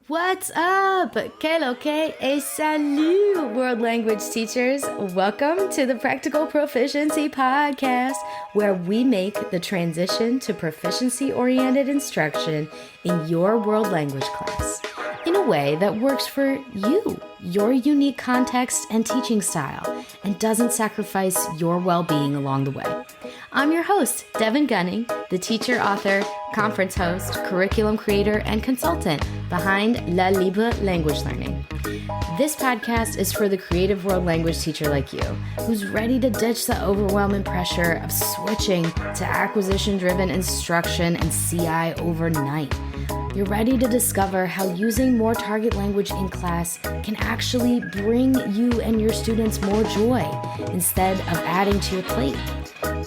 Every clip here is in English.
What's up? Que lo que et salut, world language teachers. Welcome to the Practical Proficiency Podcast, where we make the transition to proficiency-oriented instruction in your world language class in a way that works for you, your unique context and teaching style, and doesn't sacrifice your well-being along the way. I'm your host, Devin Gunning, the teacher, author, conference host, curriculum creator, and consultant behind La Libre Language Learning. This podcast is for the creative world language teacher like you, who's ready to ditch the overwhelming pressure of switching to acquisition-driven instruction and CI overnight. You're ready to discover how using more target language in class can actually bring you and your students more joy instead of adding to your plate.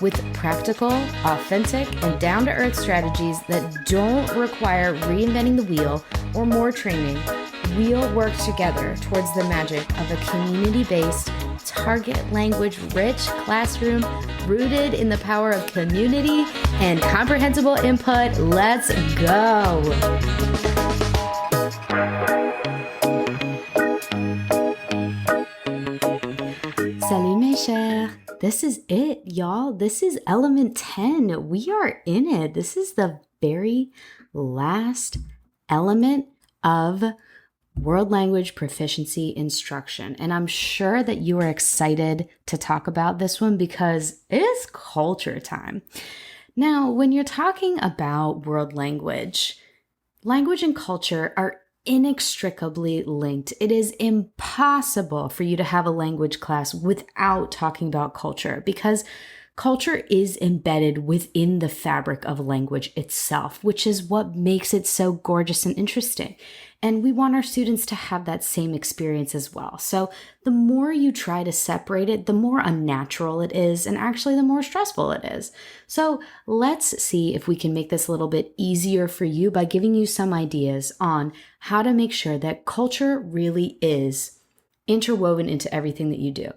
With practical, authentic, and down-to-earth strategies that don't require reinventing the wheel or more training, we'll work together towards the magic of a community-based, target language-rich classroom rooted in the power of community and comprehensible input. Let's go! Salut mes chers! This is it, y'all. This is element 10. We are in it. This is the very last element of world language proficiency instruction. And I'm sure that you are excited to talk about this one because it's culture time. Now, when you're talking about world language and culture are inextricably linked. It is impossible for you to have a language class without talking about culture because culture is embedded within the fabric of language itself, which is what makes it so gorgeous and interesting. And we want our students to have that same experience as well. So the more you try to separate it, the more unnatural it is, and actually the more stressful it is. So let's see if we can make this a little bit easier for you by giving you some ideas on how to make sure that culture really is interwoven into everything that you do.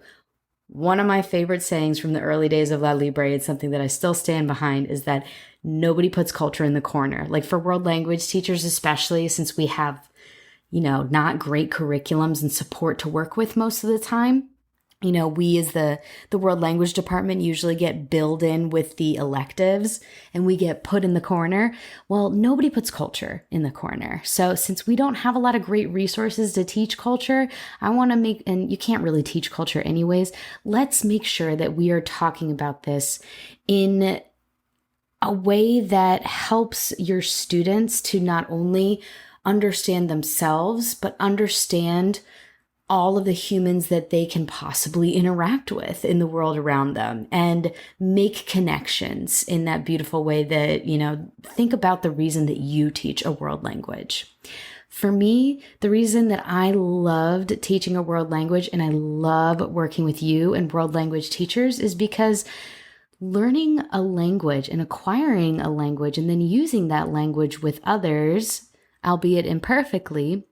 One of my favorite sayings from the early days of La Libre, it's something that I still stand behind, is that nobody puts culture in the corner. Like for world language teachers, especially since we have, not great curriculums and support to work with most of the time. We as the world language department usually get billed in with the electives and we get put in the corner. Well, nobody puts culture in the corner. So since we don't have a lot of great resources to teach culture, I want to and you can't really teach culture anyways, let's make sure that we are talking about this in a way that helps your students to not only understand themselves, but understand all of the humans that they can possibly interact with in the world around them and make connections in that beautiful way that, think about the reason that you teach a world language. For me, the reason that I loved teaching a world language and I love working with you and world language teachers is because learning a language and acquiring a language and then using that language with others, albeit imperfectly,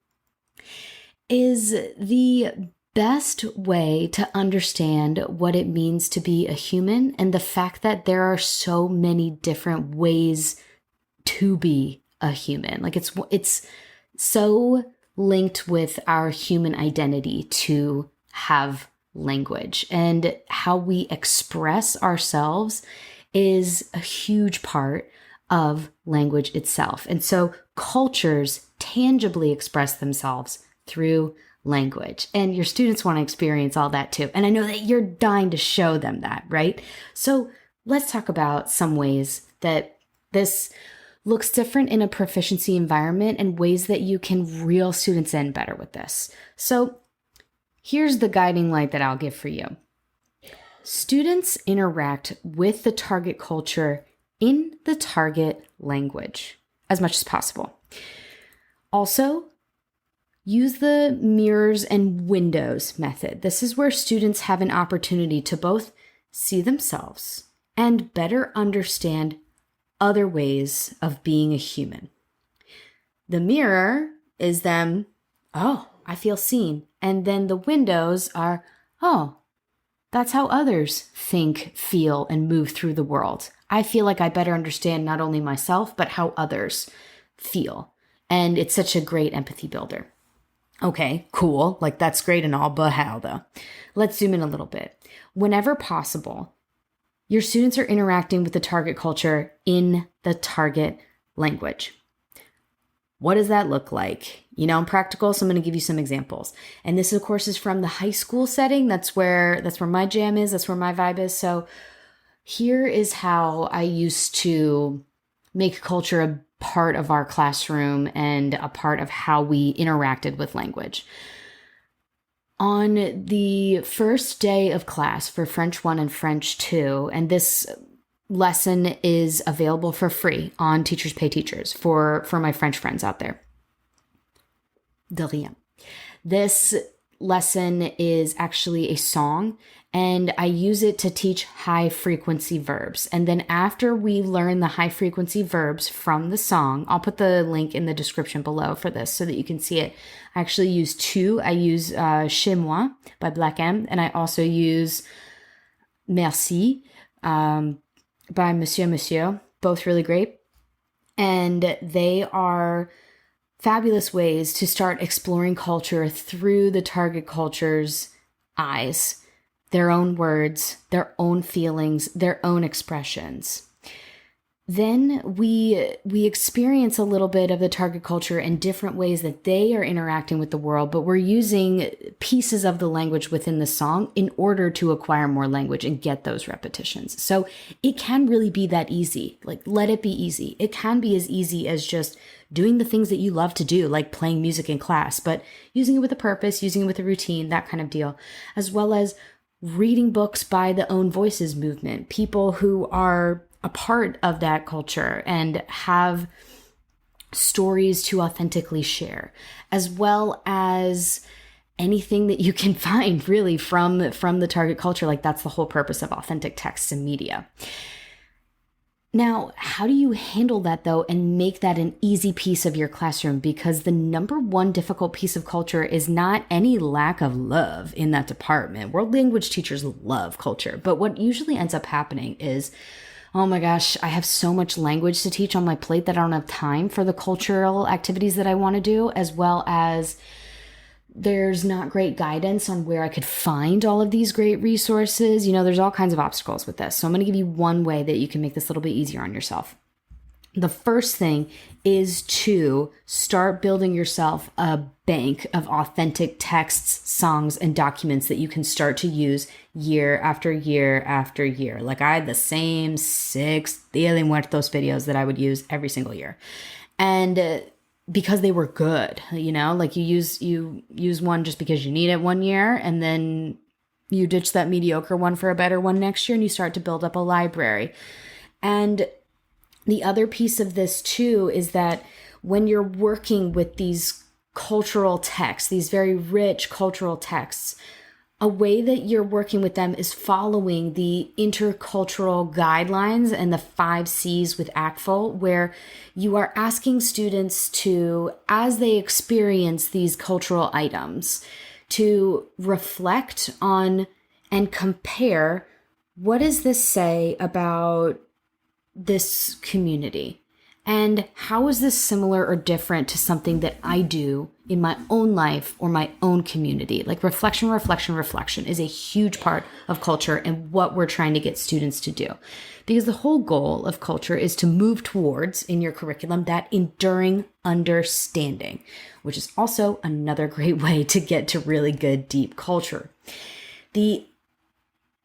is the best way to understand what it means to be a human and the fact that there are so many different ways to be a human. Like it's so linked with our human identity to have language, and how we express ourselves is a huge part of language itself. And so cultures tangibly express themselves through language, and your students want to experience all that too. And I know that you're dying to show them that, right? So let's talk about some ways that this looks different in a proficiency environment and ways that you can reel students in better with this. So here's the guiding light that I'll give for you. Students interact with the target culture in the target language as much as possible. Also, use the mirrors and windows method. This is where students have an opportunity to both see themselves and better understand other ways of being a human. The mirror is them, oh, I feel seen. And then the windows are, oh, that's how others think, feel, and move through the world. I feel like I better understand not only myself, but how others feel And it's such a great empathy builder. Okay, cool. Like that's great and all, but how though? Let's zoom in a little bit. Whenever possible, your students are interacting with the target culture in the target language. What does that look like? You know, I'm practical, so I'm going to give you some examples. And this, of course, is from the high school setting. That's where my jam is. That's where my vibe is. So here is how I used to make culture a part of our classroom and a part of how we interacted with language. On the first day of class for French 1 and French 2, and this lesson is available for free on Teachers Pay Teachers for my French friends out there. De rien. This lesson is actually a song, and I use it to teach high frequency verbs. And then after we learn the high frequency verbs from the song, I'll put the link in the description below for this so that you can see it. I actually use two. I use Chez Moi by Black M, and I also use Merci by Monsieur, both really great. And they are fabulous ways to start exploring culture through the target culture's eyes, their own words, their own feelings, their own expressions. Then we experience a little bit of the target culture in different ways that they are interacting with the world, but we're using pieces of the language within the song in order to acquire more language and get those repetitions. So it can really be that easy. Like, let it be easy. It can be as easy as just doing the things that you love to do, like playing music in class, but using it with a purpose, using it with a routine, that kind of deal, as well as reading books by the Own Voices movement, people who are a part of that culture and have stories to authentically share, as well as anything that you can find really from the target culture. Like, that's the whole purpose of authentic texts and media. Now, how do you handle that though and make that an easy piece of your classroom? Because the number one difficult piece of culture is not any lack of love in that department. World language teachers love culture, but what usually ends up happening is, oh my gosh, I have so much language to teach on my plate that I don't have time for the cultural activities that I want to do, as well as there's not great guidance on where I could find all of these great resources. You know, there's all kinds of obstacles with this. So I'm going to give you one way that you can make this a little bit easier on yourself. The first thing is to start building yourself a bank of authentic texts, songs, and documents that you can start to use year after year after year. Like, I had the same 6 Dia de Muertos videos that I would use every single year. And because they were good, you know, like you use one just because you need it one year, and then you ditch that mediocre one for a better one next year, and you start to build up a library. And the other piece of this too is that when you're working with these cultural texts, these very rich cultural texts, a way that you're working with them is following the intercultural guidelines and the 5 C's with ACTFL, where you are asking students to, as they experience these cultural items, to reflect on and compare, what does this say about this community? And how is this similar or different to something that I do in my own life or my own community? Like, reflection is a huge part of culture and what we're trying to get students to do. Because the whole goal of culture is to move towards, in your curriculum, that enduring understanding, which is also another great way to get to really good, deep culture. And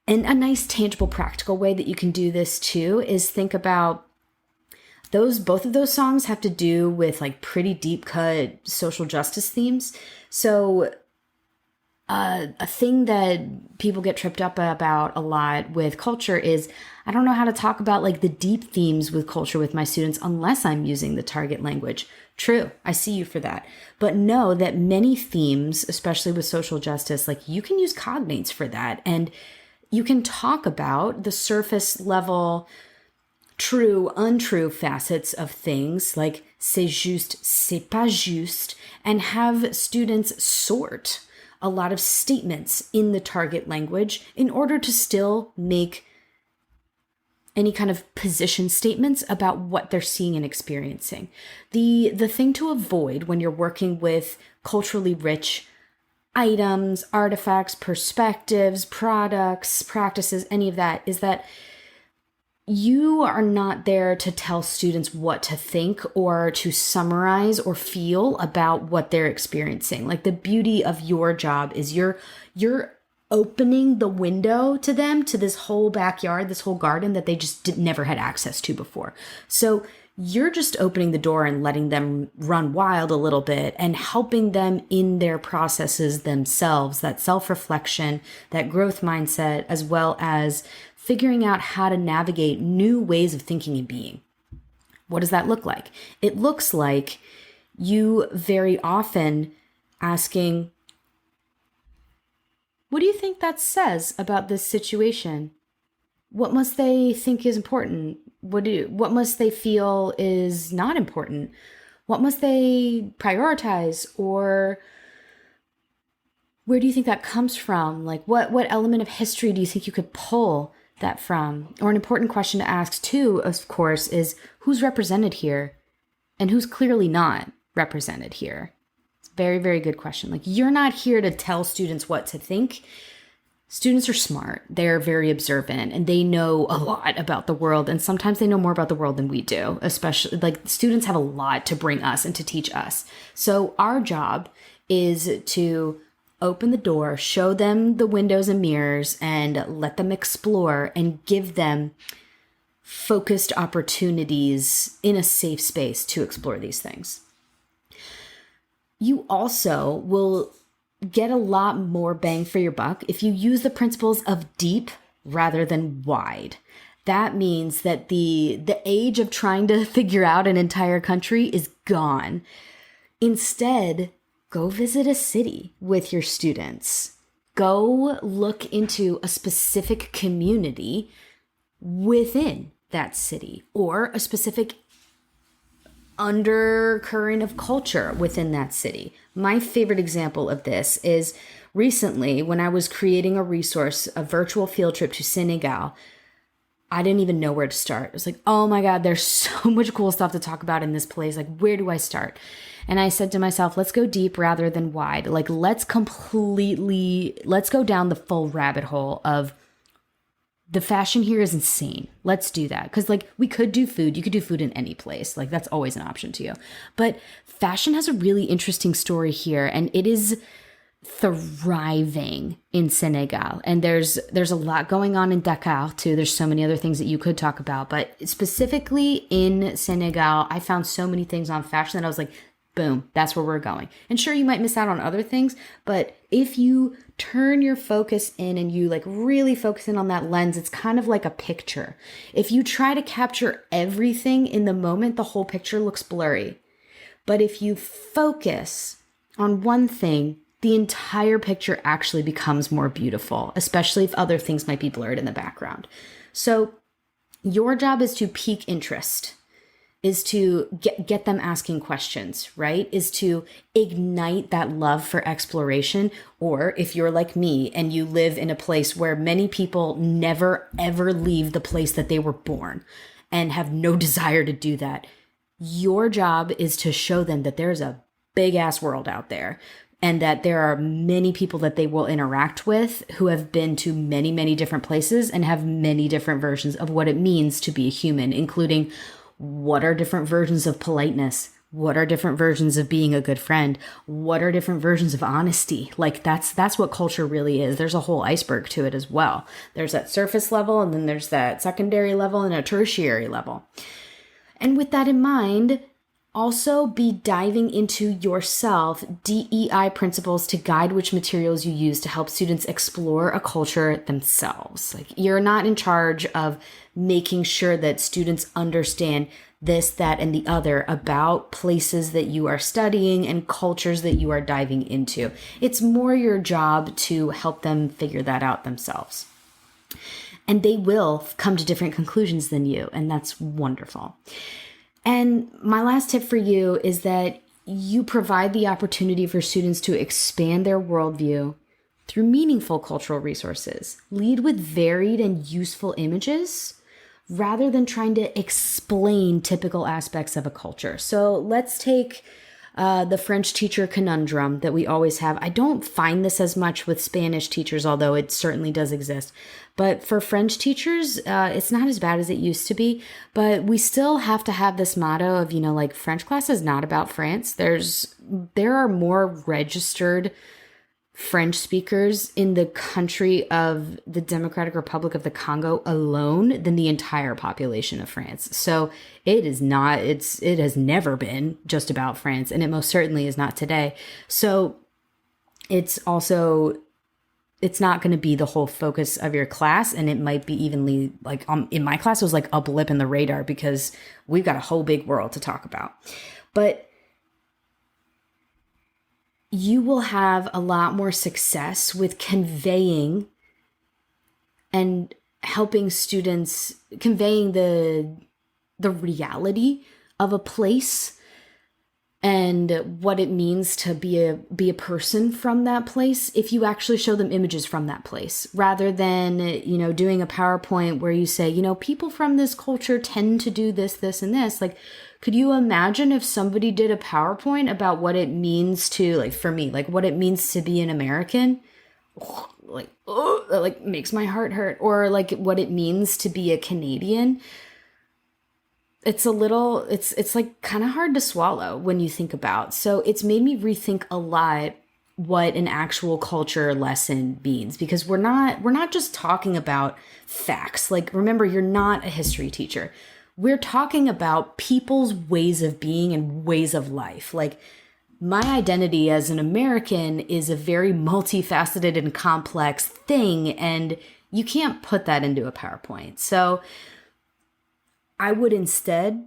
a nice, tangible, practical way that you can do this too is think about both of those songs have to do with like pretty deep cut social justice themes. So a thing that people get tripped up about a lot with culture is, I don't know how to talk about like the deep themes with culture with my students unless I'm using the target language. True, I see you for that. But know that many themes, especially with social justice, like you can use cognates for that. And you can talk about the surface level true, untrue facets of things like c'est juste, c'est pas juste, and have students sort a lot of statements in the target language in order to still make any kind of position statements about what they're seeing and experiencing. The thing to avoid when you're working with culturally rich items, artifacts, perspectives, products, practices, any of that, is that you are not there to tell students what to think or to summarize or feel about what they're experiencing. Like, the beauty of your job is you're opening the window to them, to this whole backyard, this whole garden that they just never had access to before. So you're just opening the door and letting them run wild a little bit and helping them in their processes themselves, that self-reflection, that growth mindset, as well as figuring out how to navigate new ways of thinking and being. What does that look like? It looks like you very often asking, what do you think that says about this situation? What must they think is important? What must they feel is not important? What must they prioritize? Or where do you think that comes from? Like, what element of history do you think you could pull that from? Or an important question to ask too, of course, is who's represented here and who's clearly not represented here? It's a very, very good question. Like, you're not here to tell students what to think. Students are smart. They're very observant and they know a lot about the world. And sometimes they know more about the world than we do, especially like students have a lot to bring us and to teach us. So our job is to open the door, show them the windows and mirrors, and let them explore and give them focused opportunities in a safe space to explore these things. You also will get a lot more bang for your buck if you use the principles of deep rather than wide. That means that the age of trying to figure out an entire country is gone. Instead, go visit a city with your students. Go look into a specific community within that city, or a specific undercurrent of culture within that city. My favorite example of this is recently when I was creating a resource, a virtual field trip to Senegal. I didn't even know where to start. I was like, oh my God, there's so much cool stuff to talk about in this place. Like, where do I start? And I said to myself, let's go deep rather than wide. Like, let's go down the full rabbit hole of the fashion here is insane. Let's do that. Because like, we could do food. You could do food in any place. Like, that's always an option to you. But fashion has a really interesting story here, and it is thriving in Senegal. And there's a lot going on in Dakar too. There's so many other things that you could talk about. But specifically in Senegal, I found so many things on fashion that I was like, boom, that's where we're going. And sure, you might miss out on other things, but if you turn your focus in and you like really focus in on that lens, it's kind of like a picture. If you try to capture everything in the moment, the whole picture looks blurry. But if you focus on one thing, the entire picture actually becomes more beautiful, especially if other things might be blurred in the background. So your job is to pique interest, is to get them asking questions, right? Is to ignite that love for exploration. Or if you're like me and you live in a place where many people never ever leave the place that they were born and have no desire to do that, your job is to show them that there's a big ass world out there and that there are many people that they will interact with who have been to many, many different places and have many different versions of what it means to be a human, including what are different versions of politeness? What are different versions of being a good friend? What are different versions of honesty? Like that's what culture really is. There's a whole iceberg to it as well. There's that surface level, and then there's that secondary level and a tertiary level. And with that in mind, also be diving into yourself DEI principles to guide which materials you use to help students explore a culture themselves. Like, you're not in charge of making sure that students understand this, that, and the other about places that you are studying and cultures that you are diving into. It's more your job to help them figure that out themselves. And they will come to different conclusions than you, and that's wonderful. And my last tip for you is that you provide the opportunity for students to expand their worldview through meaningful cultural resources. Lead with varied and useful images rather than trying to explain typical aspects of a culture. So let's take the French teacher conundrum that we always have. I don't find this as much with Spanish teachers, although it certainly does exist. But for French teachers, it's not as bad as it used to be. But we still have to have this motto of, like French class is not about France. There are more registered French speakers in the country of the Democratic Republic of the Congo alone than the entire population of France. So it has never been just about France, and it most certainly is not today. So it's not going to be the whole focus of your class, and it might be evenly like in my class, it was like a blip in the radar because we've got a whole big world to talk about. But you will have a lot more success with conveying and helping students conveying the reality of a place and what it means to be a person from that place if you actually show them images from that place, rather than, doing a PowerPoint where you say, people from this culture tend to do this, this, and this. Like, could you imagine if somebody did a PowerPoint about what it means to, like, for me, like what it means to be an American? That makes my heart hurt. Or like what it means to be a Canadian. It's like kind of hard to swallow when you think about. So it's made me rethink a lot what an actual culture lesson means, because we're not just talking about facts. Like, remember, you're not a history teacher. We're talking about people's ways of being and ways of life. Like, my identity as an American is a very multifaceted and complex thing, and you can't put that into a PowerPoint. So I would instead,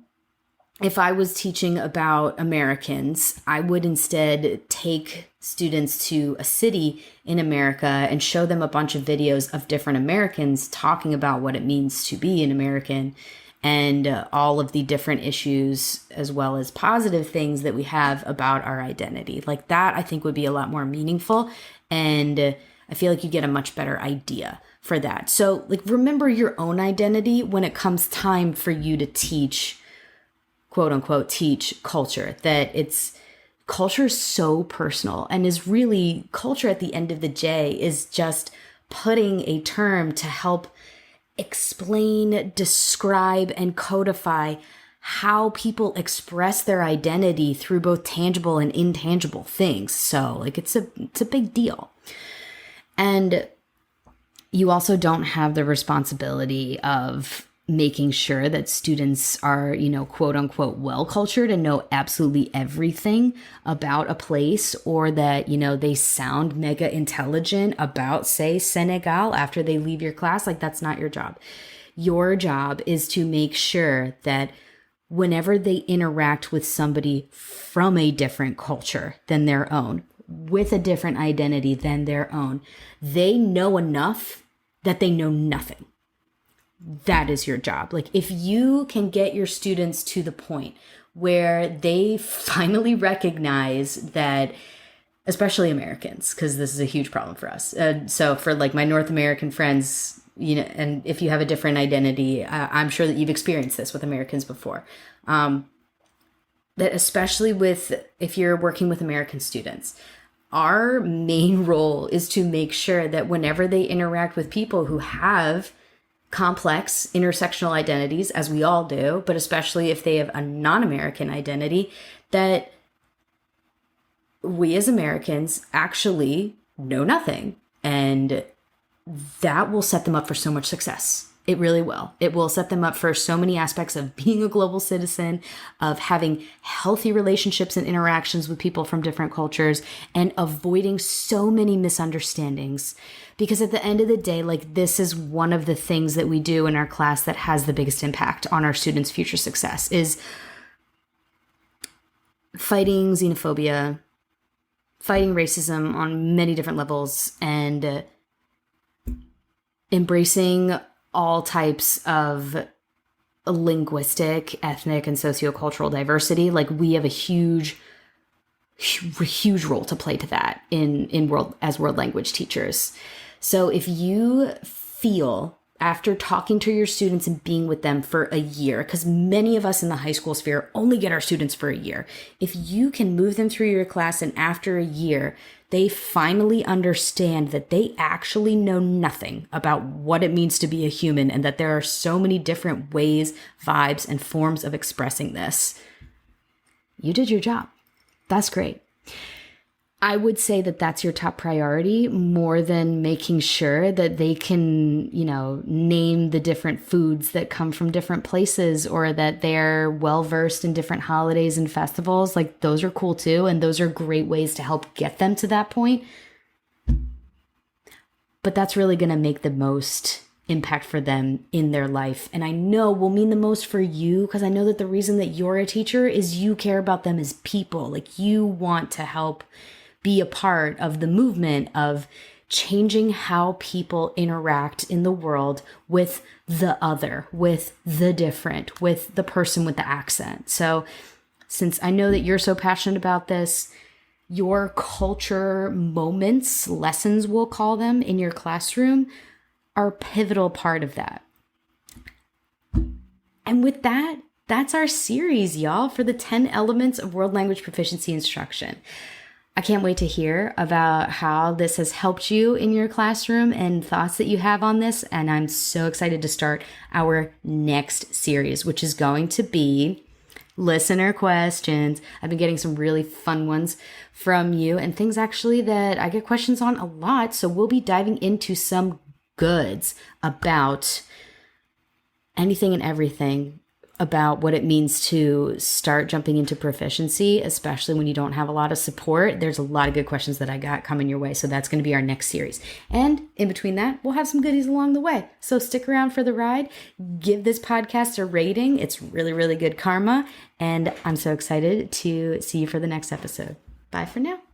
if I was teaching about Americans, I would instead take students to a city in America and show them a bunch of videos of different Americans talking about what it means to be an American, and all of the different issues as well as positive things that we have about our identity. Like that, I think would be a lot more meaningful. And I feel like you get a much better idea for that. So like, remember your own identity when it comes time for you to teach, quote unquote, teach culture, that culture is so personal, and is really, culture at the end of the day is just putting a term to help explain, describe, and codify how people express their identity through both tangible and intangible things. So like, it's a big deal. And you also don't have the responsibility of making sure that students are, quote unquote, well cultured and know absolutely everything about a place, or that, they sound mega intelligent about, say, Senegal after they leave your class. Like, that's not your job. Your job is to make sure that whenever they interact with somebody from a different culture than their own, with a different identity than their own, they know enough that they know nothing. That is your job. Like, if you can get your students to the point where they finally recognize that, especially Americans, because this is a huge problem for us. So for like my North American friends, and if you have a different identity, I'm sure that you've experienced this with Americans before. That especially if you're working with American students, our main role is to make sure that whenever they interact with people who have complex intersectional identities, as we all do, but especially if they have a non-American identity, that we as Americans actually know nothing. And that will set them up for so much success. It really will. It will set them up for so many aspects of being a global citizen, of having healthy relationships and interactions with people from different cultures, and avoiding so many misunderstandings. Because at the end of the day, like, this is one of the things that we do in our class that has the biggest impact on our students' future success, is fighting xenophobia, fighting racism on many different levels, and embracing all types of linguistic, ethnic, and sociocultural diversity. Like, we have a huge role to play to that in world language teachers. So if you feel after talking to your students and being with them for a year, because many of us in the high school sphere only get our students for a year. If you can move them through your class and after a year, they finally understand that they actually know nothing about what it means to be a human and that there are so many different ways, vibes, and forms of expressing this, you did your job. That's great. I would say that that's your top priority more than making sure that they can, name the different foods that come from different places or that they're well-versed in different holidays and festivals. Like, those are cool too. And those are great ways to help get them to that point. But that's really going to make the most impact for them in their life. And I know will mean the most for you, because I know that the reason that you're a teacher is you care about them as people. Like, you want to help be a part of the movement of changing how people interact in the world with the other, with the different, with the person with the accent. So since I know that you're so passionate about this, your culture moments, lessons we'll call them, in your classroom are a pivotal part of that. And with that, that's our series, y'all, for the 10 elements of world language proficiency instruction. I can't wait to hear about how this has helped you in your classroom and thoughts that you have on this. And I'm so excited to start our next series, which is going to be listener questions. I've been getting some really fun ones from you and things actually that I get questions on a lot. So we'll be diving into some goods about anything and everything about what it means to start jumping into proficiency, especially when you don't have a lot of support. There's a lot of good questions that I got coming your way. So that's going to be our next series. And in between that, we'll have some goodies along the way. So stick around for the ride. Give this podcast a rating. It's really, really good karma. And I'm so excited to see you for the next episode. Bye for now.